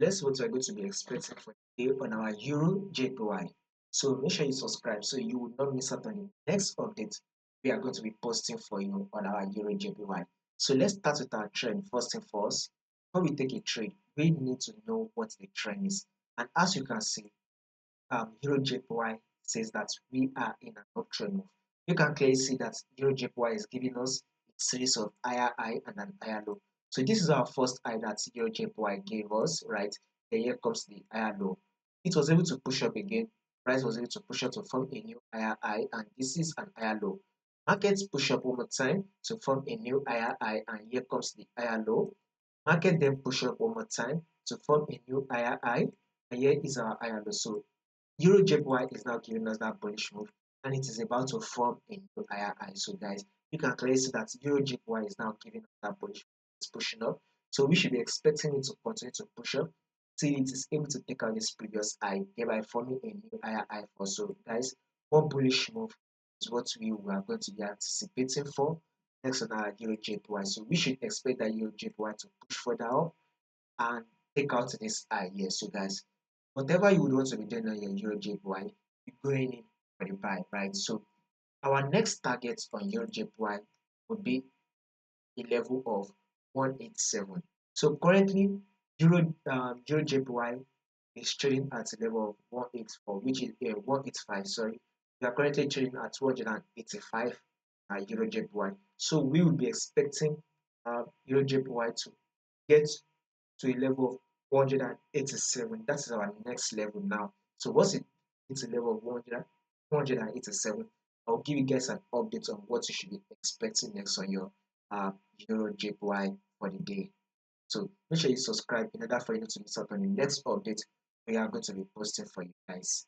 Let's what we're going to be expecting for today on our Euro JPY. So make sure you subscribe so you will not miss out on the next update we are going to be posting for you on our Euro JPY. So let's start with our trend first thing first. Before we take a trade, we need to know what the trend is. And as you can see, Euro JPY says that we are in an uptrend move. You can clearly see that Euro JPY is giving us a series of higher high and an higher low. So this is our first high that Euro JPY gave us, right? Then here comes the higher low. It was able to push up again. Price was able to push up to form a new higher high, and this is an higher low. Markets push up one more time to form a new higher high, and here comes the higher low. Market then push up one more time to form a new higher high, and here is our higher low. So EURJPY is now giving us that bullish move, and it is about to form a new higher high. So guys, you can clearly see that EURJPY is now giving us that bullish move. It's pushing up. So we should be expecting it to continue to push up till it is able to take out this previous high, thereby forming a new higher high for. So guys, one bullish move is what we are going to be anticipating for next on our EURJPY. So we should expect that EURJPY to push further up and take out this high here. So guys, whatever you would want to be doing on your EURJPY, you're going in for the buy, right? So our next target on EURJPY would be a level of 187. So currently, EURJPY is trading at a level of 184, which is 185. Sorry, we are currently trading at 285 EURJPY. So we will be expecting EURJPY to get to a level of 187. That is our next level now. So once it's a level of 187, I'll give you guys an update on what you should be expecting next on your Euro JPY for the day. So make sure you subscribe in order for you not to miss out on the next update we are going to be posting for you guys.